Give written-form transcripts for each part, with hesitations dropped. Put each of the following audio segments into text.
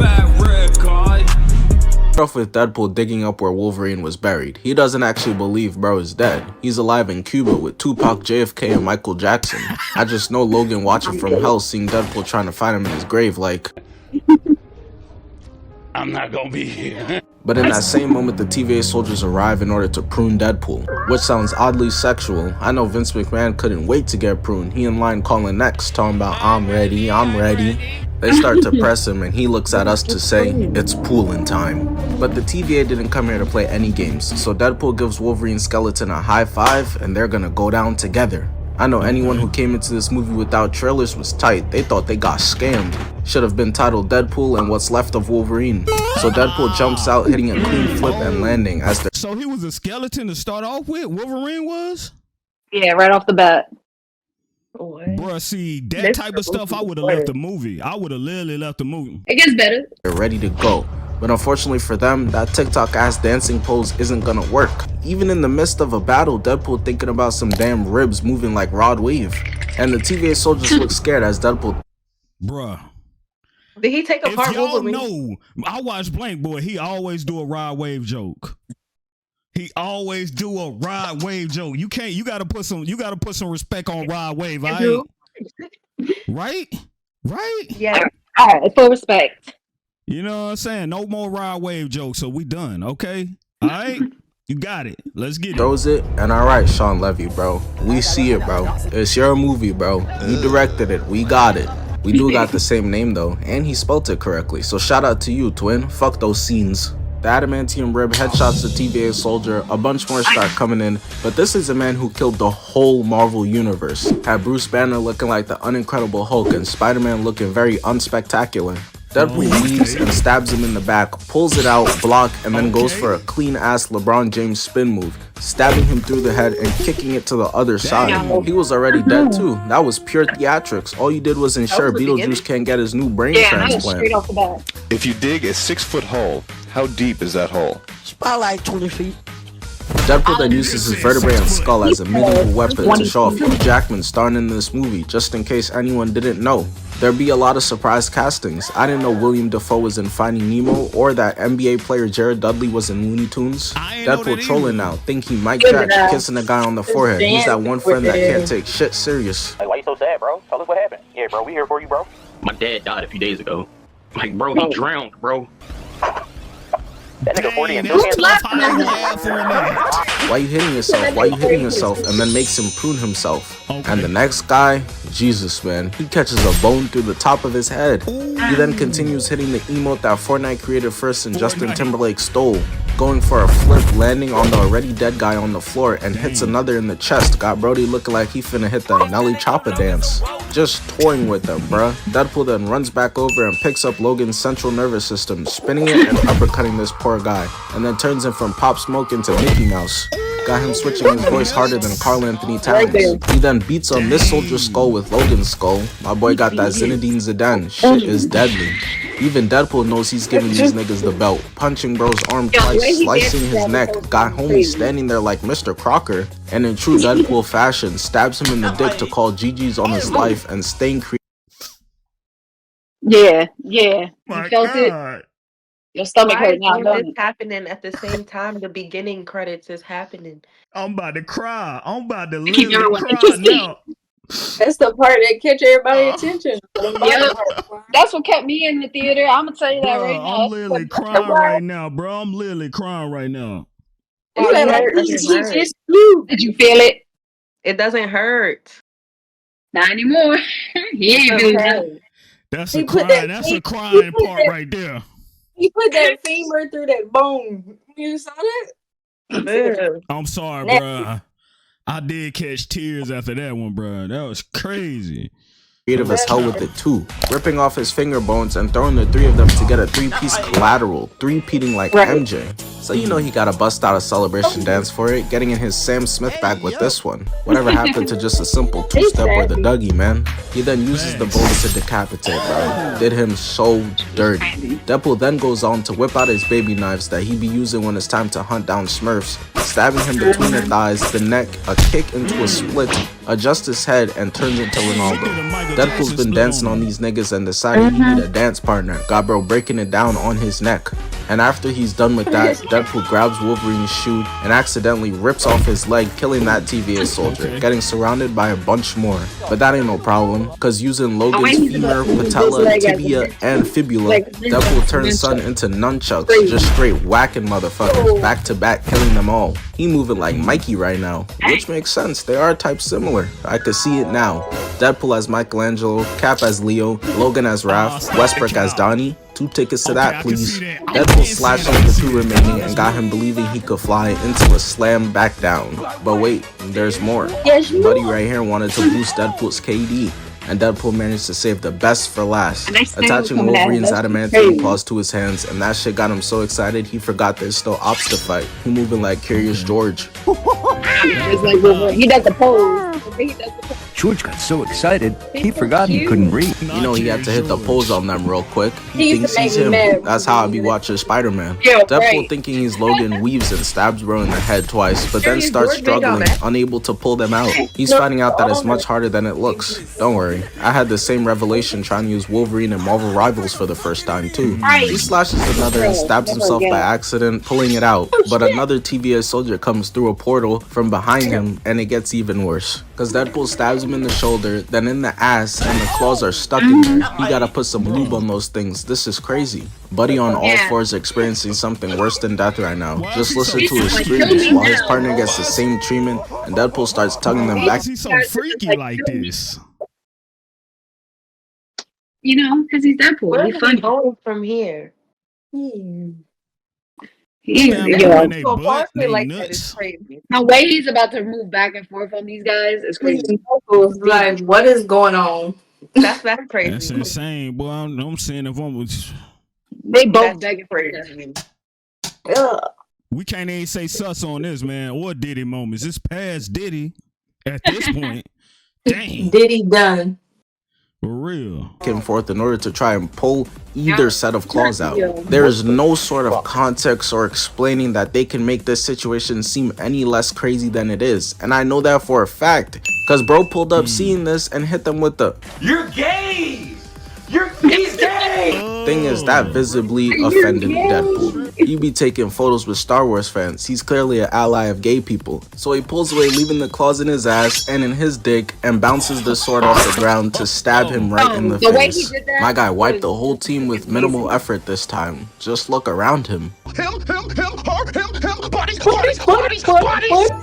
fat red guy. Off with Deadpool digging up where Wolverine was buried. He doesn't actually believe bro is dead. He's alive in Cuba with Tupac, JFK, and Michael Jackson. I just know Logan watching from hell, seeing Deadpool trying to find him in his grave like, I'm not gonna be here. But in that same moment, the TVA soldiers arrive in order to prune Deadpool, which sounds oddly sexual. I know Vince McMahon couldn't wait to get pruned. He in line calling next, talking about, I'm ready, I'm ready. They start to press him and he looks at us to say, it's pooling time. But the TVA didn't come here to play any games, so Deadpool gives Wolverine's skeleton a high five and they're gonna go down together. I know anyone who came into this movie without trailers was tight. They thought they got scammed. Should have been titled Deadpool and What's Left of Wolverine. So Deadpool jumps out hitting a clean flip and landing as the— So he was a skeleton to start off with? Wolverine was? Yeah, right off the bat. Bruh, see, that type of stuff, I would have left the movie. I would have literally left the movie. It gets better. They're ready to go. But unfortunately for them, that TikTok ass dancing pose isn't gonna work. Even in the midst of a battle, Deadpool thinking about some damn ribs moving like Rod Wave. And the TVA soldiers look scared as Deadpool— Bruh. Did he take apart Wolverine? No, I watch Blank Boy. He always do a Rod Wave joke. He always do a Rod Wave joke. You gotta put some respect on Rod Wave, right? Right? Yeah. All right, full respect. You know what I'm saying? No more Rod Wave jokes, so we done, okay? All right? You got it. Let's get it. throws it, and alright, Shawn Levy, bro. We see it, bro. It's your movie, bro. You directed it. We got it. We do got the same name, though, and he spelt it correctly. So shout out to you, twin. Fuck those scenes. The adamantium rib headshots the TVA soldier, a bunch more start coming in, but this is a man who killed the whole Marvel universe. Had Bruce Banner looking like the unincredible Hulk and Spider-Man looking very unspectacular. Deadpool weaves and stabs him in the back, pulls it out, block, and then goes for a clean-ass LeBron James spin move, stabbing him through the head and kicking it to the other side. He was already dead too. That was pure theatrics. All you did was ensure Beetlejuice can't get his new brain transplant. Straight off the bat. If you dig a 6-foot hole, how deep is that hole? It's about like 20 feet. Deadpool then uses his vertebrae and skull as a medieval weapon to show off Hugh Jackman starring in this movie, just in case anyone didn't know. There'd be a lot of surprise castings. I didn't know William Dafoe was in Finding Nemo or that NBA player Jared Dudley was in Looney Tunes. Deadpool trolling now, thinking Mike Jack kissing a guy on the forehead. He's that one friend that can't take shit serious. Like, why you so sad, bro? Tell us what happened. Yeah, bro, we here for you, bro. My dad died a few days ago. Like, bro, he drowned, bro. That nigga 40 and 2 Why you hitting yourself? Why you hitting yourself? And then makes him prune himself. And the next guy, Jesus, man, he catches a bone through the top of his head. He then continues hitting the emote that Fortnite created first and Justin Timberlake stole, going for a flip, landing on the already dead guy on the floor, and hits another in the chest. Got Brody looking like he finna hit the Nelly Choppa dance. Just toying with them, bruh. Deadpool then runs back over and picks up Logan's central nervous system, spinning it and uppercutting this poor guy, and then turns him from Pop Smoke into Mickey Mouse. Got him switching his voice harder than Karl Anthony Towns. He then beats on this soldier's skull with Logan's skull. My boy got that Zinedine Zidane. Shit is deadly. Even Deadpool knows he's giving these niggas the belt. Punching bro's arm twice, slicing his neck. Got homie standing there like Mr. Crocker. And in true Deadpool fashion, stabs him in the dick to call GG's on his life and staying creative. Yeah. You felt it? Your stomach hurt now. It's happening at the same time the beginning credits is happening. I'm about to cry. I'm about to literally cry now. That's the part that catch everybody's attention. That's what kept me in the theater. I'm gonna tell you that right now. I'm literally crying right now, bro. I'm literally crying right now. Did you feel it? It doesn't hurt. Not anymore. He ain't feeling it. That's a crying. That's a crying part right there. He put that femur through that bone. You saw that? I'm sorry, bro. I did catch tears after that one, bro. That was crazy. Creative as hell with it too, ripping off his finger bones and throwing the three of them to get a three-piece collateral, three-peating like MJ. So you know he gotta bust out a celebration dance for it, getting in his Sam Smith bag with this one. Whatever happened to just a simple two-step or the Dougie, man? He then uses the bullet to decapitate, bro. Did him so dirty. Deadpool then goes on to whip out his baby knives that he be using when it's time to hunt down Smurfs, stabbing him between the thighs, the neck, a kick into a split, adjusts his head, and turns into Ronaldo. Deadpool's been dancing on these niggas and decided he need a dance partner. Got bro breaking it down on his neck. And after he's done with that, Deadpool grabs Wolverine's shoe and accidentally rips off his leg, killing that TVA soldier, getting surrounded by a bunch more. But that ain't no problem, cause using Logan's femur, patella, tibia, and fibula, Deadpool turns son into nunchucks, just straight whacking motherfuckers, back to back, killing them all. He moving like Mikey right now, which makes sense, they are type similar. I could see it now. Deadpool as Michelangelo, Cap as Leo, Logan as Raph, Westbrook as Donnie. 2 tickets to that, please. Deadpool slashed on the 2 remaining and got him believing he could fly into a slam back down. But wait, there's more. Buddy right here wanted to boost Deadpool's KD, and Deadpool managed to save the best for last, attaching Wolverine's adamantium claws to his hands, and that shit got him so excited he forgot there's still ops to fight. He moving like Curious George. He does the pose. George got so excited, he forgot he couldn't breathe. You know he had to hit the pose on them real quick. He thinks he's him. That's how I be watching Spider-Man. Deadpool thinking he's Logan weaves and stabs bro in the head twice, but then starts struggling, unable to pull them out. He's finding out that it's much harder than it looks. Don't worry, I had the same revelation trying to use Wolverine and Marvel Rivals for the first time too. He slashes another and stabs himself by accident, pulling it out, but another TVA soldier comes through a portal from behind him, and it gets even worse. Cause Deadpool stabs him in the shoulder, then in the ass, and the claws are stuck in there. He gotta put some lube on those things. This is crazy. Buddy on all fours experiencing something worse than death right now. Just listen to his screams while his partner gets the same treatment, and Deadpool starts tugging them back. He's so freaky like this. You know, because he's Deadpool. Where He's is funny. he going from here? The way he's about to move back and forth on these guys is crazy. Like, what is going on? That's crazy. That's insane, boy. I'm saying if I'm They both begging for it. we can't even say sus on this, man, or Diddy moments. It's past Diddy at this point. Dang. Diddy done. For real. Back and forth in order to try and pull either set of claws out. There is no sort of context or explaining that they can make this situation seem any less crazy than it is. And I know that for a fact, because bro pulled up seeing this and hit them with the You're gay! He's gay! thing is that visibly offended Deadpool. He be taking photos with Star Wars fans. He's clearly an ally of gay people. So he pulls away, leaving the claws in his ass and in his dick, and bounces the sword off the ground to stab him right in the face. My guy wiped the whole team with minimal effort this time. Just look around him.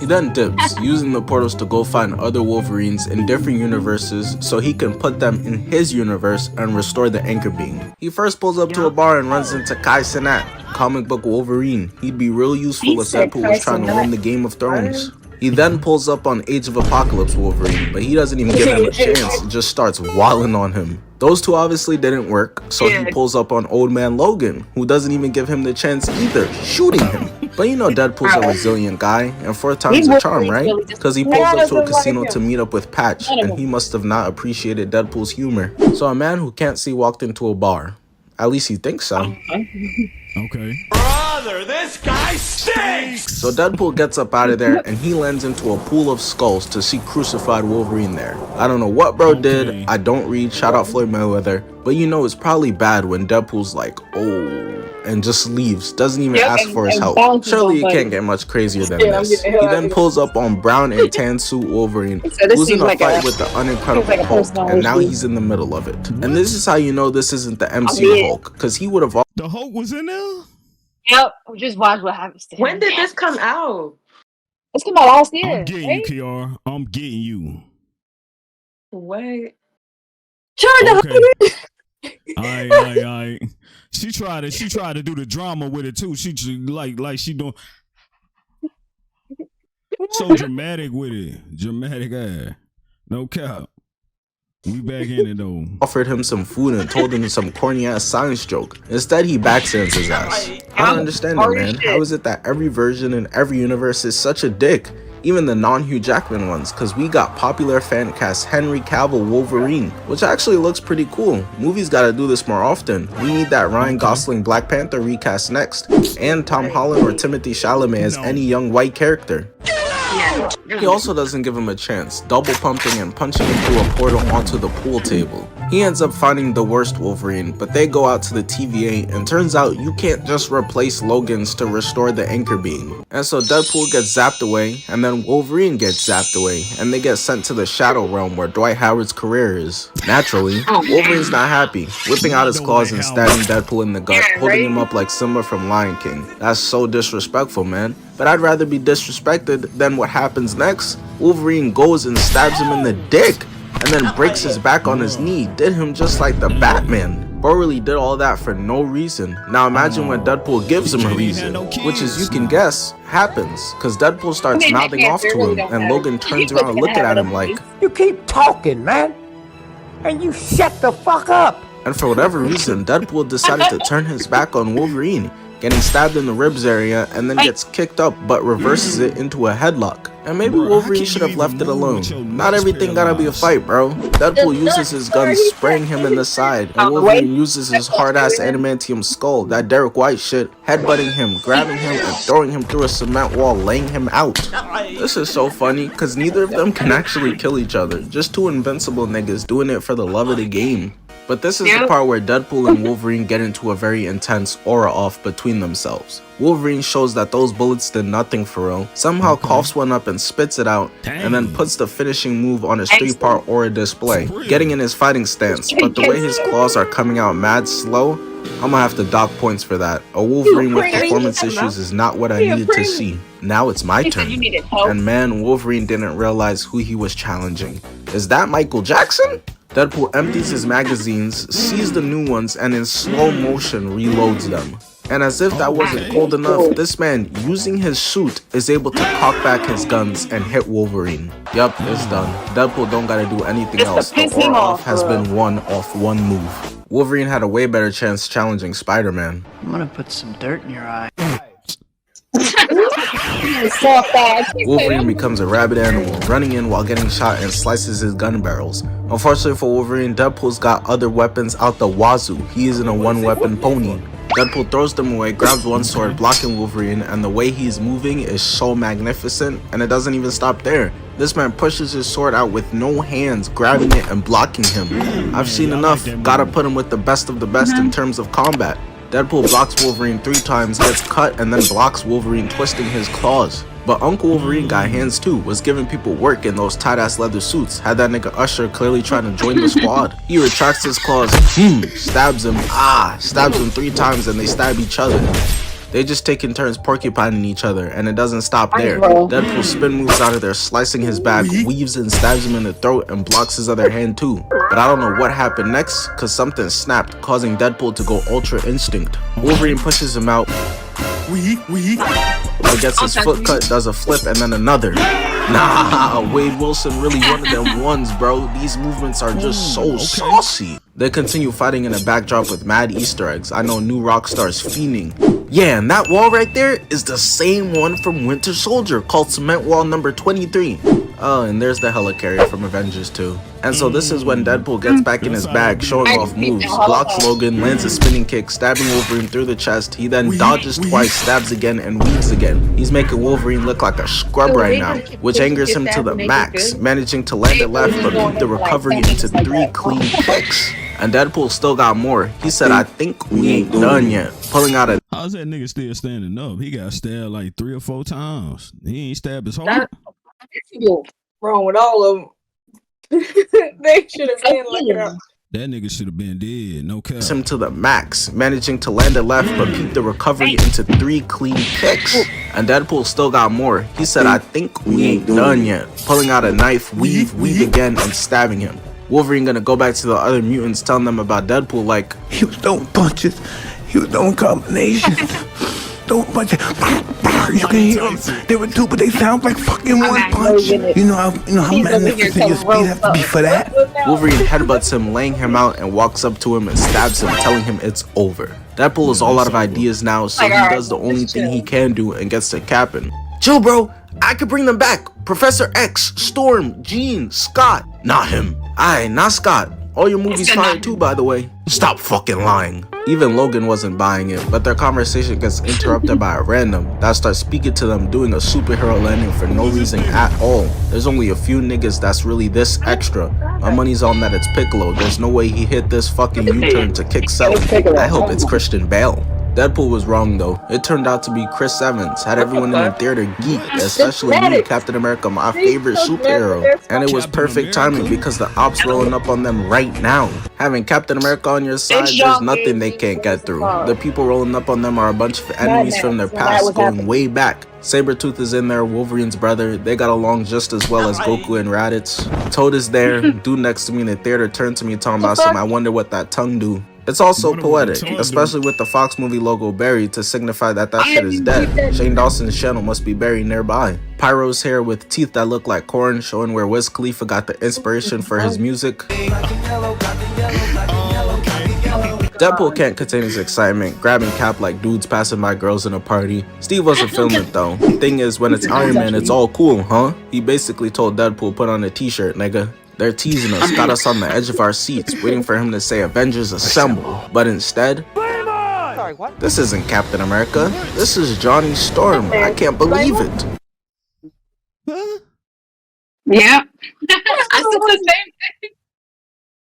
He then dips, using the portals to go find other Wolverines in different universes so he can put them in his universe and restore the anchor beam. He first pulls up to a bar and runs into Kai Cenat, comic book Wolverine. He'd be real useful if Deadpool was trying to win the Game of Thrones. He then pulls up on Age of Apocalypse Wolverine, but he doesn't even give him a chance, just starts wilding on him. Those two obviously didn't work, so he pulls up on Old Man Logan, who doesn't even give him the chance either, shooting him. But you know Deadpool's a resilient guy, and 4 times a charm, right? Because he pulls up to a casino to meet up with Patch, and he must have not appreciated Deadpool's humor. So a man who can't see walked into a bar. At least he thinks so. Okay. Brother, this guy stinks! So Deadpool gets up out of there and he lands into a pool of skulls to see crucified Wolverine there. I don't know what bro did, I don't read, shout out Floyd Mayweather, but you know it's probably bad when Deadpool's like, oh, and just leaves, doesn't even ask for his help. Surely it can't get much crazier than this. He then pulls up on brown and tan suit Wolverine, who's in a fight with the unincredible Hulk, and now he's in the middle of it. And this is how you know this isn't the MC Hulk, because he would have... The Hulk was in there? Yep, just watch what happens to him. When did this come out? It's come out last year. I'm getting you, Kiara. I'm getting you. What? Okay. Alright. She tried to do the drama with it too. She like she doing so dramatic with it. Dramatic ass. No cap. We back in it though. Offered him some food and told him some corny ass science joke. Instead, he backstands his ass. I don't understand it, man. How is it that every version in every universe is such a dick? Even the non-Hugh Jackman ones, cause we got popular fan cast Henry Cavill Wolverine, which actually looks pretty cool. Movies gotta do this more often. We need that Ryan Gosling Black Panther recast next, and Tom Holland or Timothy Chalamet as any young white character. He also doesn't give him a chance, double pumping and punching him through a portal onto the pool table. He ends up finding the worst Wolverine, but they go out to the TVA and turns out you can't just replace Logan's to restore the anchor beam. And so Deadpool gets zapped away, and then Wolverine gets zapped away, and they get sent to the Shadow Realm where Dwight Howard's career is. Naturally, Wolverine's not happy, whipping out his claws and stabbing Deadpool in the gut, holding him up like Simba from Lion King. That's so disrespectful, man. But I'd rather be disrespected than what happens next. Wolverine goes and stabs him in the dick, and then breaks his back on his knee, did him just like the Batman. Bro really did all that for no reason. Now imagine when Deadpool gives him a reason, which as you can guess, happens. Cause Deadpool starts mouthing off to him, and Logan turns around looking at him like, "You keep talking, man, and you shut the fuck up." And for whatever reason, Deadpool decided to turn his back on Wolverine, getting stabbed in the ribs area, and then gets kicked up but reverses it into a headlock. And maybe Wolverine should have left it alone. Not everything gotta be a fight, bro. Deadpool uses his gun spraying him in the side, and Wolverine uses his hard-ass adamantium skull, that Derek White shit, headbutting him, grabbing him, and throwing him through a cement wall, laying him out. This is so funny, cause neither of them can actually kill each other. Just two invincible niggas doing it for the love of the game. But this is the part where Deadpool and Wolverine get into a very intense aura off between themselves. Wolverine shows that those bullets did nothing for real, somehow coughs one up and spits it out, and then puts the finishing move on his 3-part aura display, getting in his fighting stance, but the way his claws are coming out mad slow, I'ma have to dock points for that. A Wolverine with performance issues is not what I needed to see. Now it's my turn. And man, Wolverine didn't realize who he was challenging. Is that Michael Jackson? Deadpool empties his magazines, sees the new ones, and in slow motion reloads them. And as if that wasn't cold enough, this man, using his suit, is able to cock back his guns and hit Wolverine. Yup, it's done. Deadpool don't gotta do anything else. The aura off has been won off one move. Wolverine had a way better chance challenging Spider-Man. I'm gonna put some dirt in your eye. Wolverine becomes a rabid animal, running in while getting shot and slices his gun barrels. Unfortunately for Wolverine, Deadpool's got other weapons out the wazoo. He isn't a one-weapon pony. Deadpool throws them away, grabs one sword, blocking Wolverine, and the way he's moving is so magnificent, and it doesn't even stop there. This man pushes his sword out with no hands, grabbing it and blocking him. I've seen enough, gotta put him with the best of the best in terms of combat. Deadpool blocks Wolverine 3 times, gets cut, and then blocks Wolverine, twisting his claws. But Uncle Wolverine got hands too, was giving people work in those tight-ass leather suits, had that nigga Usher clearly trying to join the squad. He retracts his claws, stabs him, stabs him 3 times, and they stab each other. They just taking turns porcupining each other, and it doesn't stop there. Deadpool spin moves out of there, slicing his back, weaves and stabs him in the throat, and blocks his other hand too. But I don't know what happened next, cause something snapped, causing Deadpool to go Ultra Instinct. Wolverine pushes him out, gets his foot cut, does a flip, and then another. Nah, Wade Wilson really one of them ones, bro. These movements are just so saucy. They continue fighting in a backdrop with mad Easter eggs. I know new rock stars fiending. Yeah, and that wall right there is the same one from Winter Soldier, called Cement Wall number 23. Oh, and there's the helicarrier from Avengers 2. And so this is when Deadpool gets back in his bag, showing off moves, blocks Logan, lands a spinning kick, stabbing Wolverine through the chest. He then dodges twice, stabs again, and weaves again. He's making Wolverine look like a scrub right now, which angers him to the max, managing to land it left but beat the recovery into 3 clean kicks. And Deadpool still got more. He said, "I think we ain't done yet," pulling out a... How's that nigga still standing up? He got stabbed like 3 or 4 times. He ain't stabbed his heart. Wrong with all of them. They should have been like that nigga should have been dead, no cap. Him to the max, managing to land it left but beat the recovery into 3 clean kicks. And Deadpool still got more. He said, "I think we ain't done yet," pulling out a knife, weave again, and stabbing him. Wolverine gonna go back to the other mutants, telling them about Deadpool like, "He was throwing punches, he was throwing combinations, throwing punches. You can hear them. There were 2, but they sound like fucking 1 punch. You know how magnificent your speed have to be for that." Wolverine headbutts him, laying him out, and walks up to him and stabs him, telling him it's over. Deadpool is all out of ideas now, so he does the only thing he can do and gets to capping. "Chill, bro. I could bring them back. Professor X, Storm, Jean, Scott." "Not him." "Aye, not Scott. All your movies fire too, by the way." "Stop fucking lying." Even Logan wasn't buying it, but their conversation gets interrupted by a random that starts speaking to them doing a superhero landing for no reason at all. There's only a few niggas that's really this extra. My money's on that it's Piccolo. There's no way he hit this fucking U-turn to kick Self. I hope it's Christian Bale. Deadpool was wrong though. It turned out to be Chris Evans. Had everyone in the theater geek, especially me, Captain America, my favorite superhero. And it was perfect timing because the ops rolling up on them right now. Having Captain America on your side, there's nothing they can't get through. The people rolling up on them are a bunch of enemies from their past, going way back. Sabretooth is in there, Wolverine's brother. They got along just as well as Goku and Raditz. Toad is there. Dude next to me in the theater turned to me talking about something. I wonder what that tongue do. It's also poetic, especially with the Fox movie logo buried to signify that shit is dead. Shane Dawson's channel must be buried nearby. Pyro's hair with teeth that look like corn, showing where Wiz Khalifa got the inspiration for his music. Deadpool can't contain his excitement, grabbing Cap like dudes passing by girls in a party. Steve wasn't feeling it though. Thing is, when it's Iron Man, it's all cool, huh? He basically told Deadpool, put on a t-shirt, nigga. They're teasing us, got us on the edge of our seats, waiting for him to say Avengers Assemble. But instead, this isn't Captain America. This is Johnny Storm. I can't believe it. Yeah. I said the same thing.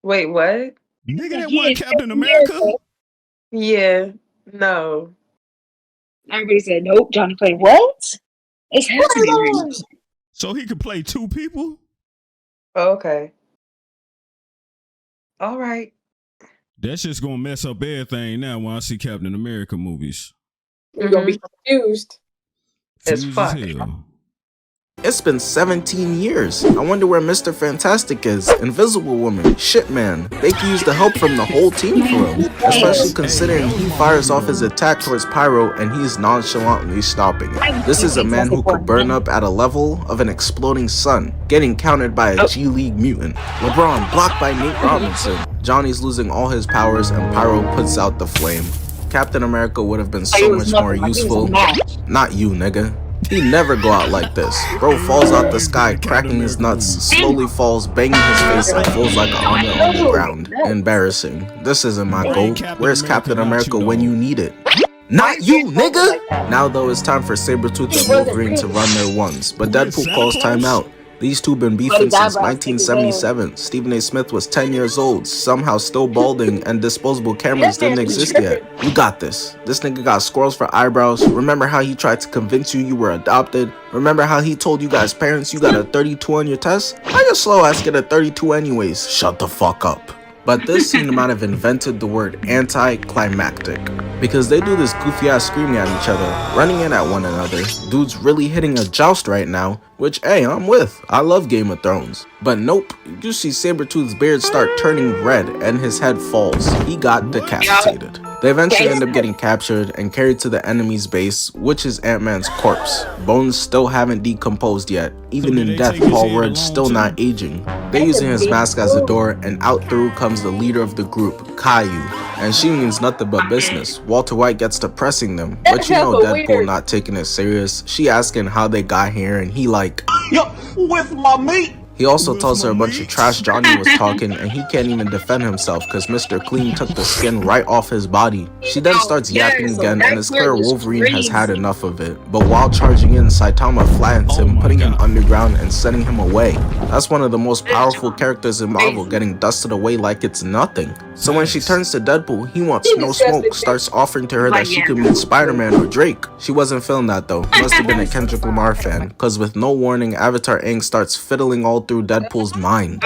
Wait, what? Nigga, that one Captain America? Yeah, no. Everybody said, nope, Johnny played what? It's happening. So he could play two people? Okay. All right. That's just gonna mess up everything now when I see Captain America movies. You're gonna be confused. As fuck. It's been 17 years. I wonder where Mr. Fantastic is. Invisible Woman. Shit, man. They could use the help from the whole team for him. Especially considering he fires off his attack towards Pyro and he's nonchalantly stopping it. This is a man who could burn up at a level of an exploding sun, getting countered by a G-League mutant. LeBron blocked by Nate Robinson. Johnny's losing all his powers and Pyro puts out the flame. Captain America would have been so much more useful. Not you, nigga. He never go out like this. Bro falls out the sky, cracking his nuts, slowly falls, banging his face, and falls like a onion on the ground. Embarrassing. This isn't my goal. Where's Captain America when you need it? Not you, nigga! Now though, it's time for Sabretooth and Wolverine to run their ones, but Deadpool calls time out. These two been beefing since 1977. Stephen A. Smith was 10 years old, somehow still balding, and disposable cameras didn't exist yet. You got this. This nigga got squirrels for eyebrows. Remember how he tried to convince you were adopted? Remember how he told you guys' parents you got a 32 on your test? How your slow ass get a 32 anyways? Shut the fuck up. But this scene might have invented the word anticlimactic, because they do this goofy ass screaming at each other, running in at one another. Dude's really hitting a joust right now, which hey, I'm with. I love Game of Thrones. But nope, you see Sabretooth's beard start turning red and his head falls. He got decapitated. They eventually end up getting captured and carried to the enemy's base, which is Ant-Man's corpse. Bones still haven't decomposed yet. Even in death, Paul Rudd's still not aging. They're using his mask as a door, and out through comes the leader of the group, Caillou. And she means nothing but business. Walter White gets to pressing them, but you know Deadpool not taking it serious. She asking how they got here, and he like, Yo, with my meat. he also tells her a bunch of trash Johnny was talking, and he can't even defend himself because Mr. Clean took the skin right off his body. She then starts yapping again, and it's clear Wolverine has had enough of it. But while charging in, Saitama flattens him, putting him underground and sending him away. That's one of the most powerful characters in Marvel, getting dusted away like it's nothing. So when she turns to Deadpool, he wants no smoke, starts offering to her that she could meet Spider-Man or Drake. She wasn't feeling that though. Must have been a Kendrick Lamar fan, because with no warning, Avatar Aang starts fiddling all through Deadpool's mind.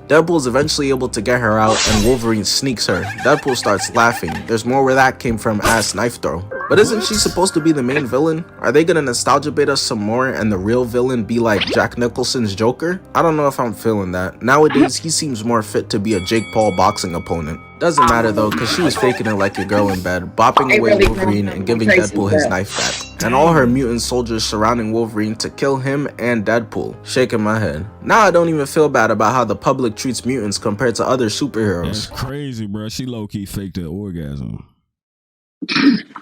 Deadpool's eventually able to get her out and Wolverine sneaks her. Deadpool starts laughing. There's more where that came from, ass knife throw. But isn't she supposed to be the main villain? Are they gonna nostalgia bait us some more and the real villain be like Jack Nicholson's Joker? I don't know if I'm feeling that. Nowadays, he seems more fit to be a Jake Paul boxing opponent. Doesn't matter though, cause she was faking it like a girl in bed, bopping away Wolverine and giving Deadpool his knife back. And all her mutant soldiers surrounding Wolverine to kill him and Deadpool. Shaking my head. Now I don't even feel bad about how the public treats mutants compared to other superheroes. That's crazy, bro. She low-key faked her orgasm.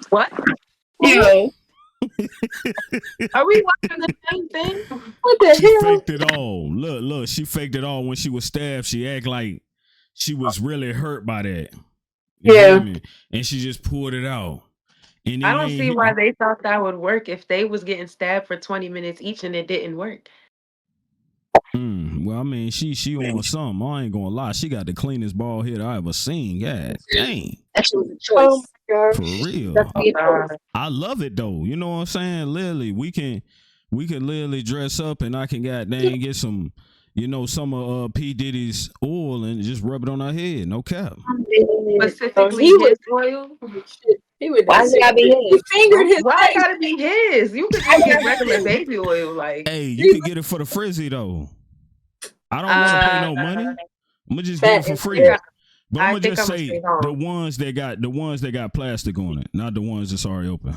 What? Yo. Are we watching the same thing? What the She hell? faked it all. Look, she faked it all when she was stabbed. She act like she was really hurt by that. Yeah. And she just pulled it out. And I don't see why they thought that would work if they was getting stabbed for 20 minutes each and it didn't work. Well, I mean, she on something. I ain't gonna lie. She got the cleanest bald head I ever seen. God dang. That was a choice. For real. I love it though. You know what I'm saying? Literally, we can literally dress up and I can goddamn get some, some of P. Diddy's oil and just rub it on her head. No cap. Specifically his oil. Why does it gotta be his? He fingered his Why it gotta be his? You could just get regular baby oil. Like, hey, you can get it for the frizzy though. I don't want to pay no money. I'm gonna just get it for free. But I'm gonna just say the ones that got plastic on it, not the ones that's already open.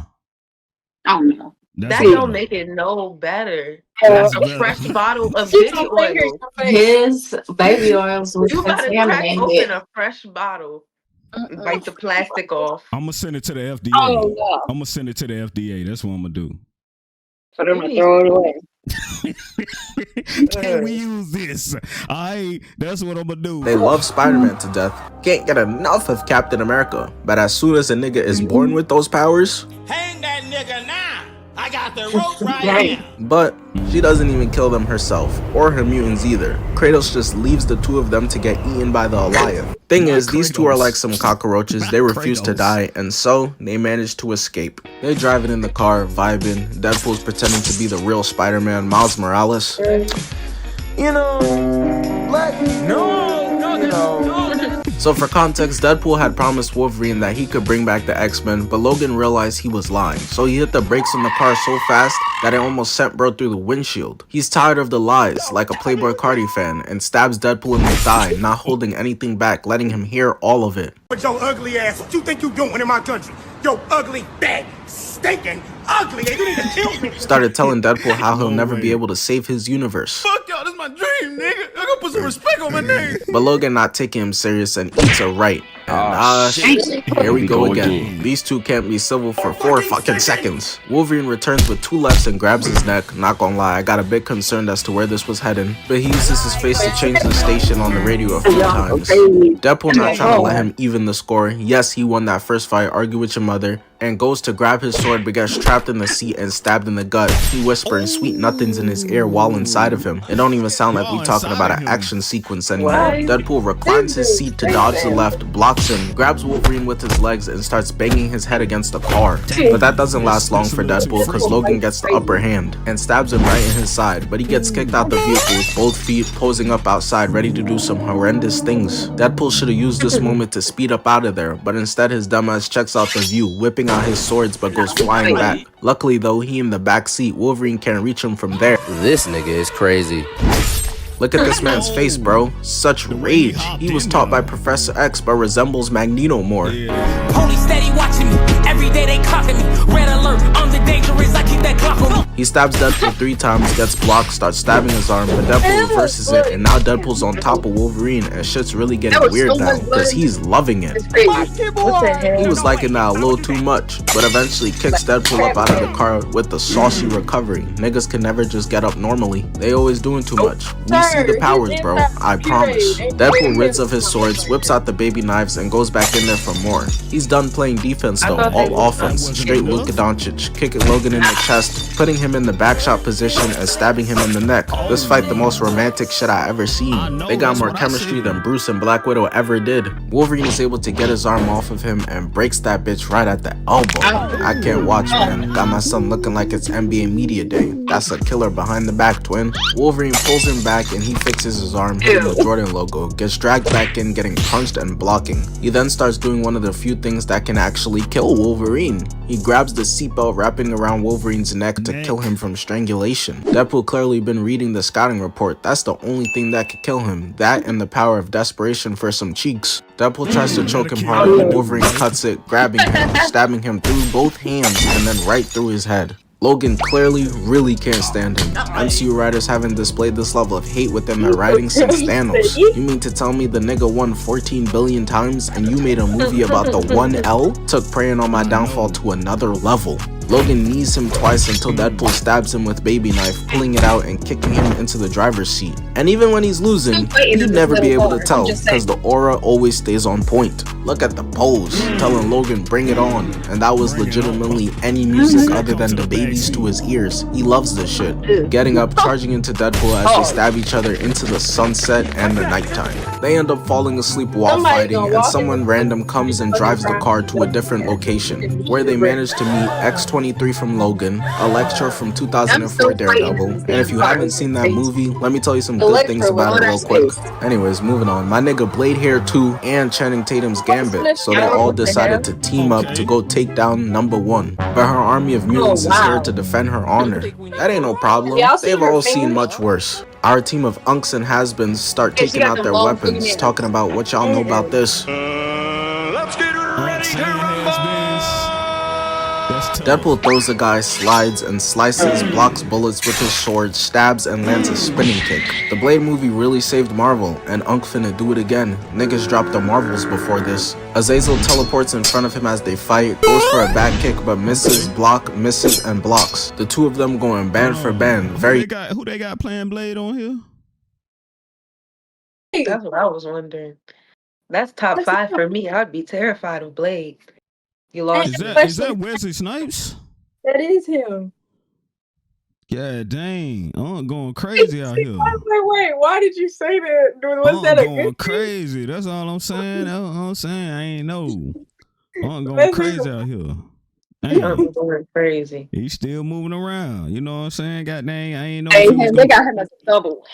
Oh no. That don't make it no better. That's a fresh bottle of baby oil. His baby oils was You gotta crack contaminated. open a fresh bottle. Bite the plastic off. I'm gonna send it to the FDA. Oh no. I'm gonna send it to the FDA. That's what I'm gonna do. For them to throw it away. Can we use this? That's what I'm gonna do. They love Spider-Man to death. Can't get enough of Captain America. But as soon as a nigga is born with those powers, Hang that nigga now. I got the rope right here. but she doesn't even kill them herself, or her mutants either. Kratos just leaves the two of them to get eaten by the Alliance. Thing is, these two are like some cockroaches. They refuse to die, and so they manage to escape. They driving in the car, vibing. Deadpool's pretending to be the real Spider-Man, Miles Morales. So for context, Deadpool had promised Wolverine that he could bring back the X-Men, but Logan realized he was lying. So he hit the brakes on the car so fast that it almost sent bro through the windshield. He's tired of the lies, like a Playboy Cardi fan, and stabs Deadpool in the thigh, not holding anything back, letting him hear all of it. But your ugly ass, what you think you doing in my country? Yo ugly, bad, stinking, ugly, and you need to kill me. Started telling Deadpool how he'll never be able to save his universe. Fuck y'all, this is my dream, nigga. I gotta put some respect on my name. But Logan not taking him serious and eats a right. And here we go again. These two can't be civil for 4 fucking seconds. Wolverine returns with 2 lefts and grabs his neck. Not gonna lie, I got a bit concerned as to where this was heading. But he uses his face to change the station on the radio a few times. Deadpool not trying to let him even the score. Yes, he won that first fight, argue with your mother, and goes to grab his sword but gets trapped in the seat and stabbed in the gut. He whispering sweet nothings in his ear while inside of him. It don't even sound like we talking about an action sequence anymore. Deadpool reclines his seat to dodge the left, blocks him, grabs Wolverine with his legs and starts banging his head against the car. But that doesn't last long for Deadpool because Logan gets the upper hand and stabs him right in his side, but he gets kicked out the vehicle with both feet posing up outside ready to do some horrendous things. Deadpool should have used this moment to speed up out of there, but instead his dumbass checks out the view, whipping out his swords but goes flying back. Luckily though, he in the back seat, Wolverine can't reach him from there. This nigga is crazy. Look at this man's face, bro. Such rage. He was taught by Professor X but resembles Magneto more. Police steady watching me. Every day they clocking me. Red alert, I'm the dangerous. I keep that clock on me. He stabs Deadpool 3 times, gets blocked, starts stabbing his arm, but Deadpool reverses it, and now Deadpool's on top of Wolverine, and shit's really getting weird now, because he's loving it. He was liking that a little too much, but eventually kicks Deadpool up out of the car with the saucy recovery. Niggas can never just get up normally. They always doing too much. We see the powers, bro. I promise. Deadpool rids of his swords, whips out the baby knives, and goes back in there for more. He's done playing defense though, all offense. Straight Luka Doncic, kicking Logan in the chest, putting him in the back shot position, and stabbing him in the neck. This fight the most romantic shit I ever seen. They got more chemistry than Bruce and Black Widow ever did. Wolverine is able to get his arm off of him and breaks that bitch right at the elbow. I can't watch, man. Got my son looking like it's NBA Media Day. That's a killer behind the back, twin. Wolverine pulls him back and he fixes his arm, hitting the Jordan logo, gets dragged back in, getting punched and blocking. He then starts doing one of the few things that can actually kill Wolverine. He grabs the seatbelt wrapping around Wolverine's neck to kill him from strangulation. Deadpool clearly been reading the scouting report. That's the only thing that could kill him. That and the power of desperation for some cheeks. Deadpool tries to choke him hard, but Wolverine cuts it, grabbing him, stabbing him through both hands, and then right through his head. Logan clearly really can't stand him. MCU writers haven't displayed this level of hate within their writing since Thanos. You mean to tell me the nigga won 14 billion times and you made a movie about the 1L? Took preying on my downfall to another level. Logan knees him twice until Deadpool stabs him with baby knife, pulling it out and kicking him into the driver's seat. And even when he's losing, you'd never be able to tell because the aura always stays on point. Look at the pose, telling Logan bring it on, and that was legitimately any music other than the babies to his ears. He loves this shit. Getting up, charging into Deadpool as they stab each other into the sunset and the nighttime. They end up falling asleep while fighting, and someone random comes and drives the car to a different location, where they manage to meet X-23 from Logan, Elektra from 2004 Daredevil, and if you haven't seen that movie, let me tell you some good things about it real quick. Anyways, moving on. My nigga Blade Hair 2 and Channing Tatum's Gambit, so they all decided to team up to go take down number 1. But her army of mutants is here to defend her honor. That ain't no problem. They've all seen much worse. Our team of unks and has-beens start taking out their weapons, talking about what y'all know about this. Let's get ready to rumble! Deadpool throws a guy, slides and slices, blocks bullets with his sword, stabs and lands a spinning kick. The Blade movie really saved Marvel, and Unk finna do it again. Niggas dropped the Marvels before this. Azazel teleports in front of him as they fight, goes for a back kick but misses, misses, and blocks. The two of them going band for band. Who they got playing Blade on here? That's what I was wondering. That's top 5 for me. I'd be terrified of Blade. You lost. Is that Wesley Snipes? That is him. Yeah, dang. I'm going crazy out here. I was like, wait, why did you say that? Was that a good going crazy. That's all I'm saying. That's all I'm saying. I ain't know. I'm going crazy out here. I'm going crazy. He's still moving around. You know what I'm saying? God dang, I ain't know. Hey, they got him as a double.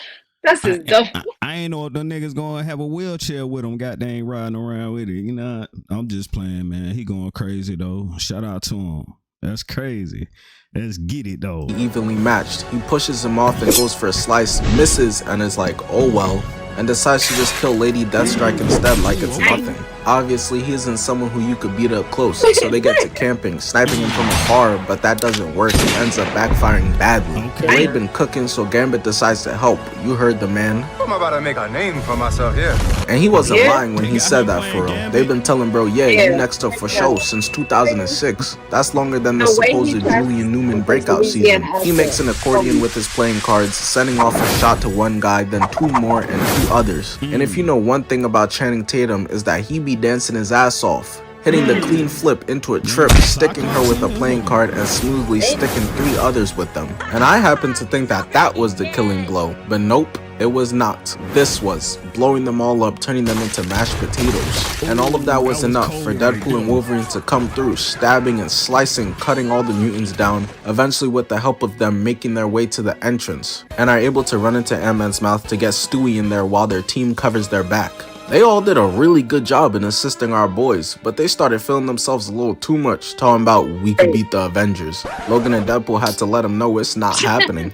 That's his double. I ain't know if the niggas gonna have a wheelchair with him, god dang, riding around with it. You know, I'm just playing, man. He going crazy though. Shout out to him. That's crazy. Let's get it though. Evenly matched. He pushes him off and goes for a slice, misses, and is like, oh well, and decides to just kill Lady Deathstrike instead like it's nothing. Obviously, he isn't someone who you could beat up close, so they get to camping, sniping him from afar, but that doesn't work. It ends up backfiring badly. Blade been cooking, so Gambit decides to help. You heard the man. I'm about to make a name for myself here. And he wasn't lying when he said that for real. They've been telling bro, yeah, you next up for show since 2006. That's longer than the supposed Julian Newman breakout season. He makes an accordion with his playing cards, sending off a shot to one guy, then 2 more and 2 others. And if you know one thing about Channing Tatum is that he be dancing his ass off, hitting the clean flip into a trip, sticking her with a playing card and smoothly sticking 3 others with them. And I happen to think that that was the killing blow, but nope, it was not. This was, blowing them all up, turning them into mashed potatoes. And all of that was enough for Deadpool and Wolverine to come through, stabbing and slicing, cutting all the mutants down, eventually with the help of them making their way to the entrance, and are able to run into Ant-Man's mouth to get Stewie in there while their team covers their back. They all did a really good job in assisting our boys, but they started feeling themselves a little too much, talking about we could beat the Avengers. Logan and Deadpool had to let them know it's not happening.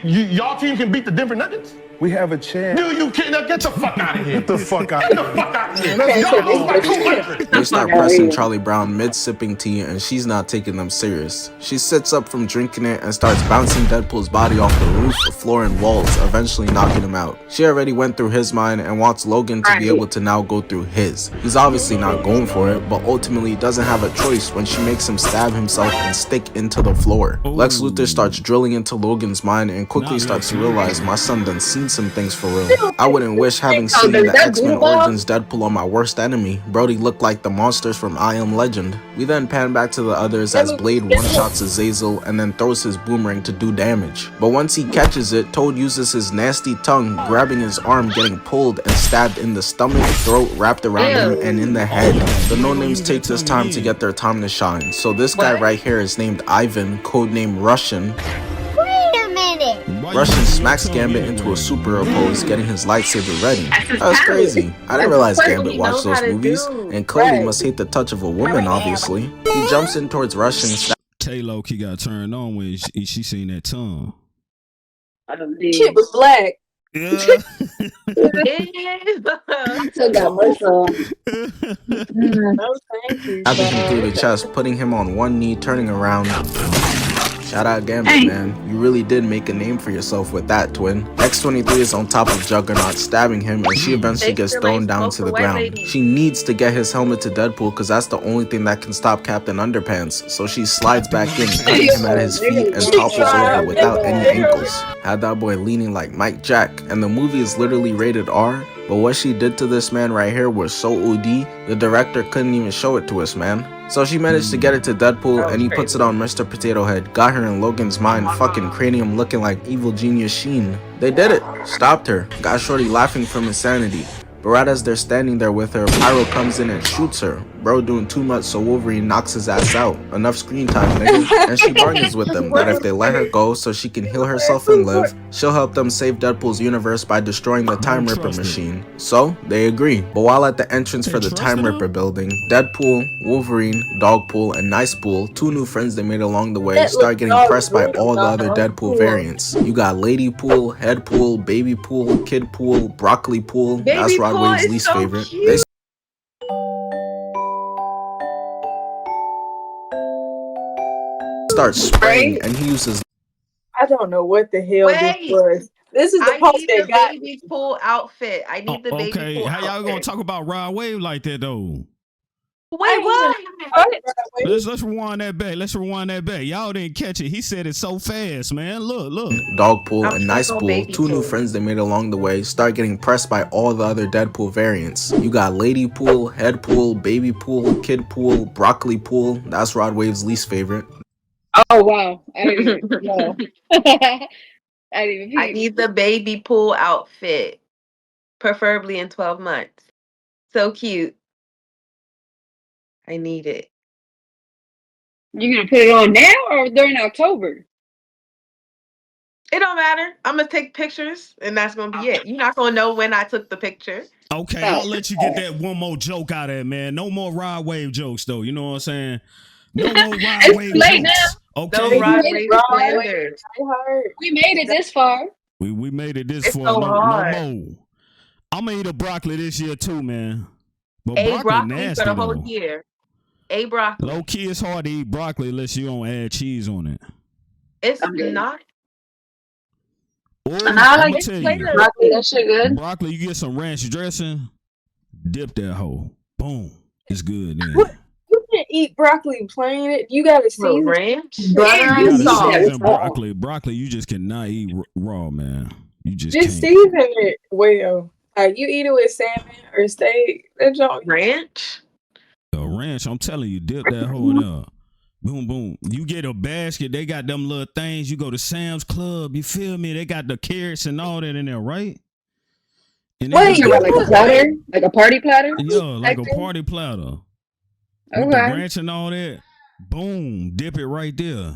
Y'all team can beat the Denver Nuggets? We have a chance. Do you can't get the fuck out of here. Get the fuck out of here. Get the fuck out of here. Let's go. They start pressing Charlie Brown mid-sipping tea and she's not taking them serious. She sits up from drinking it and starts bouncing Deadpool's body off the roof, the floor, and walls, eventually knocking him out. She already went through his mind and wants Logan to be able to now go through his. He's obviously not going for it, but ultimately doesn't have a choice when she makes him stab himself and stick into the floor. Lex Luthor starts drilling into Logan's mind and quickly starts to realize my son done seen some things for real. I wouldn't wish having seen the X-Men Origins Deadpool on my worst enemy. Brody looked like the monsters from I Am Legend. We then pan back to the others as Blade one-shots Azazel and then throws his boomerang to do damage. But once he catches it, Toad uses his nasty tongue, grabbing his arm, getting pulled and stabbed in the stomach, throat, wrapped around him, and in the head. The no-names take this time to get their time to shine. So this guy right here is named Ivan, codename Russian. Russian smacks Gambit into a superhero pose, getting his lightsaber ready. That's crazy. I didn't realize Gambit watched those movies, and clearly must hate the touch of a woman, obviously. He jumps in towards Russian. Tay-Lo, he got turned on when she seen that tongue. Shit was black. Yeah. Still got muscle. After he threw the chest, putting him on one knee, turning around. Shout out Gambit, man. You really did make a name for yourself with that, twin. X-23 is on top of Juggernaut, stabbing him, and she eventually gets thrown down to the ground. She needs to get his helmet to Deadpool because that's the only thing that can stop Captain Underpants. So she slides back in, hitting him at his feet, and topples over without any ankles. Had that boy leaning like Mike Jack, and the movie is literally rated R. But what she did to this man right here was so OD, the director couldn't even show it to us, man. So she managed to get it to Deadpool, and he puts it on Mr. Potato Head. Got her in Logan's mind, fucking cranium looking like evil genius Sheen. They did it. Stopped her. Got Shorty laughing from insanity. But right as they're standing there with her, Pyro comes in and shoots her. Bro doing too much, so Wolverine knocks his ass out. Enough screen time, nigga. And she bargains with them that if they let her go so she can heal herself and live, she'll help them save Deadpool's universe by destroying the Time Ripper machine. So, they agree. But while at the entrance for the Time Ripper building, Deadpool, Wolverine, Dogpool, and Nicepool, 2 new friends they made along the way, start getting pressed by all the other Deadpool variants. You got Lady Pool, Head Pool, Baby Pool, Kid Pool, Broccoli Pool. That's Rod Wave's least favorite. They start spraying, and he uses. I don't know what the hell this was. This is the post that got baby pool outfit. I need the baby pool how y'all outfit. gonna talk about Rod Wave like that though? Wait, what? Let's rewind that back. Let's rewind that back. Y'all didn't catch it. He said it so fast, man. Look. Dogpool and Nicepool, 2 new friends they made along the way, start getting pressed by all the other Deadpool variants. You got Lady Pool, Head Pool, Baby Pool, Kid Pool, Broccoli Pool. That's Rod Wave's least favorite. Oh wow! I didn't even know. I need the baby pool outfit, preferably in 12 months. So cute. I need it. You gonna put it on now or during October? It don't matter. I'm gonna take pictures, and that's gonna be it. You're not gonna know when I took the picture. Okay, I'll let you get that one more joke out of it, man. No more Rod Wave jokes, though. You know what I'm saying? No more Rod Wave jokes. Now. Okay. No Rod Wave standards. We made it this far. We made it this far. So no hard. more. I'm gonna eat a broccoli this year too, man. But broccoli nasty, for the whole though. year. Broccoli. Low key, it's hard to eat broccoli unless you don't add cheese on it. It's not. Or, I like it. Broccoli, that shit good. Broccoli, you get some ranch dressing, dip that hoe. Boom. It's good then. You can't eat broccoli plain. You gotta season ranch. Broccoli, you just cannot eat raw, man. You just season it well. You eat it with salmon or steak. That joint ranch. A ranch, I'm telling you, dip that hoe in there. Boom, boom. You get a basket. They got them little things. You go to Sam's Club. You feel me? They got the carrots and all that in there, right? And what you got, like a platter? Like a party platter? Yeah, like a party platter. Okay. With the ranch and all that. Boom. Dip it right there.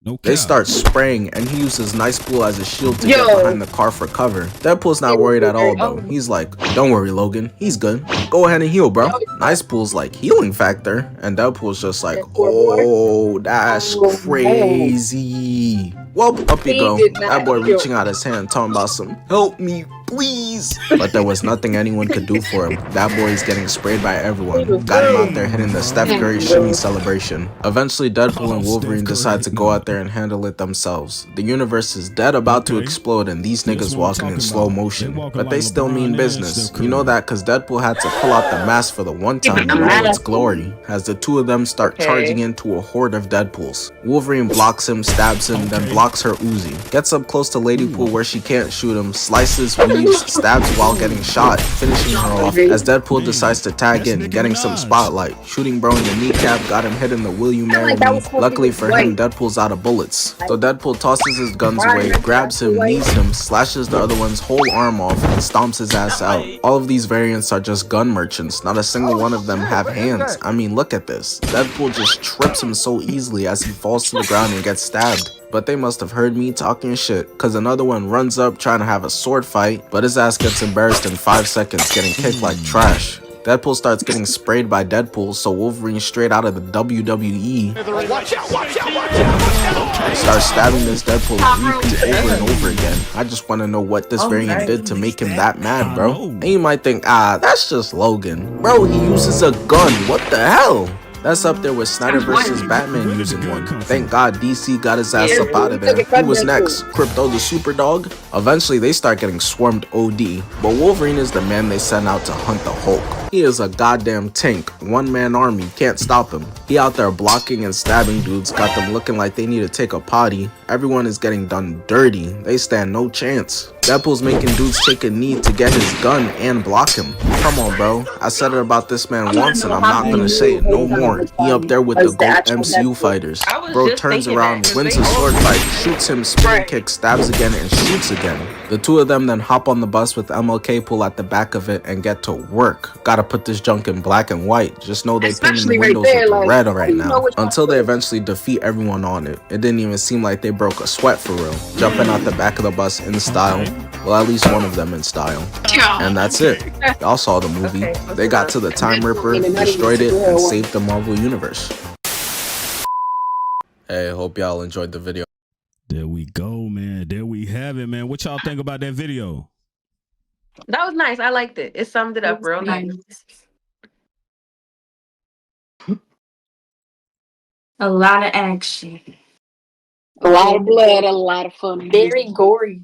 No cap. They start spraying, and he uses Nicepool as a shield to get behind the car for cover. Deadpool's not worried at all, though. He's like, don't worry, Logan. He's good. Go ahead and heal, bro. Nicepool's like, healing factor. And Deadpool's just like, oh, that's crazy. Well, up you go. That boy reaching out his hand, talking about some, help me, please. But there was nothing anyone could do for him. That boy is getting sprayed by everyone. Got him out there hitting the Steph Curry shimmy celebration. Eventually, Deadpool and Wolverine decide to go out there and handle it themselves. The universe is dead about to explode, and these niggas walking in slow motion. But they still mean business. You know that because Deadpool had to pull out the mask for the one time in all its glory, as the 2 of them start charging into a horde of Deadpools. Wolverine blocks him, stabs him, then blocks her Uzi. Gets up close to Lady Pool where she can't shoot him, slices, weaves, stabs while getting shot, finishing her off as Deadpool decides to tag in, getting some spotlight. Shooting bro in the kneecap, got him hit in the will you marry me. Luckily for him, Deadpool's out of bullets. So Deadpool tosses his guns away, grabs him, knees him, slashes the other one's whole arm off, and stomps his ass out. All of these variants are just gun merchants. Not a single one of them have hands. I mean, look at this. Deadpool just trips him so easily as he falls to the ground and gets stabbed. But they must have heard me talking shit, cause another one runs up trying to have a sword fight, but his ass gets embarrassed in 5 seconds, getting kicked like trash. Deadpool starts getting sprayed by Deadpool, so Wolverine straight out of the WWE starts stabbing this Deadpool repeat over and over again. I just want to know what this variant did to make him that mad, bro. And you might think, that's just Logan. Bro, he uses a gun. What the hell? That's up there with Snyder versus Batman using one. Thank God DC got his ass up out of there. Who was next? Crypto the Superdog? Eventually they start getting swarmed OD, but Wolverine is the man they send out to hunt the Hulk. He is a goddamn tank, one-man army, can't stop him. He out there blocking and stabbing dudes, got them looking like they need to take a potty. Everyone is getting done dirty, they stand no chance. Deadpool's making dudes take a knee to get his gun and block him. Come on, bro. I said it about this man once and I'm not gonna say it no more. He up there with the GOAT MCU fighters. Bro turns around, wins a sword fight, shoots him, spin kick, stabs again, and shoots again. The two of them then hop on the bus with MLK Pool at the back of it and get to work. Gotta put this junk in black and white. Just know they painted the windows with red right now. Until they eventually defeat everyone on it. It didn't even seem like they broke a sweat for real. Jumping out the back of the bus in style. Well, at least one of them in style. And that's it. Y'all saw the movie. They got to the Time Ripper, destroyed it, and saved the Marvel Universe. Hey, hope y'all enjoyed the video. There we go, man. There we have it, man. What y'all think about that video? That was nice. I liked it. It summed it up real nice. A lot of action. A lot of blood, a lot of fun. Very gory.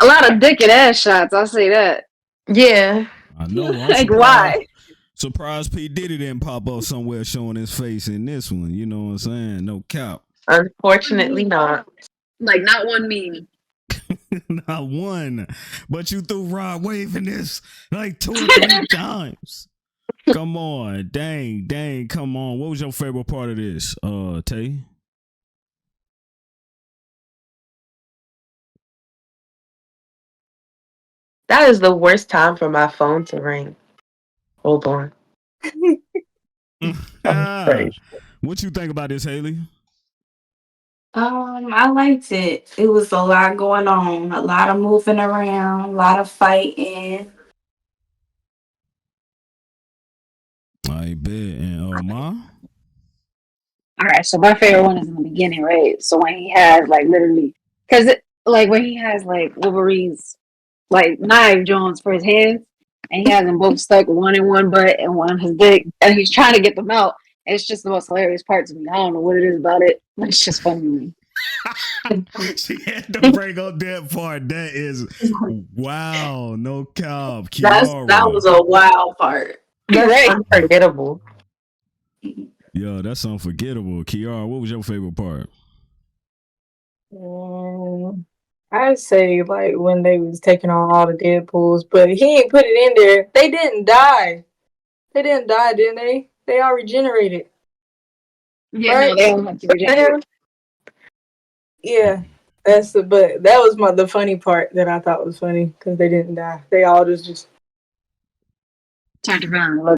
A lot of dick and ass shots, I'll say that. Yeah. I know. Like, why? Surprised P. Diddy didn't pop up somewhere showing his face in this one. You know what I'm saying? No cap. Unfortunately not. Like, not one meme. Not one. But you threw Rod Wave in this like 2 or 3 times. Come on. Dang, come on. What was your favorite part of this, Tay? That is the worst time for my phone to ring. Hold on. What you think about this, Haley? I liked it. It was a lot going on, a lot of moving around, a lot of fighting. I bet. And Ma? All right, so my favorite one is in the beginning, right? So when he has like literally, because like when he has like Wolverine's like knife joints for his hands, and he has them both stuck, one in one butt and one in his dick, and he's trying to get them out. It's just the most hilarious part to me. I don't know what it is about it, but it's just funny to me. She had to bring up that part. That is wow, no cap. That was a wild part. That's unforgettable. Yo, that's unforgettable. Kiara, what was your favorite part? I'd say like when they was taking on all the Deadpools, but he ain't put it in there. They didn't die. They didn't die, didn't they? They all regenerated. Yeah, right? no, they all went to regenerate. Yeah, but that was the funny part that I thought was funny because they didn't die. They all just turned around and looked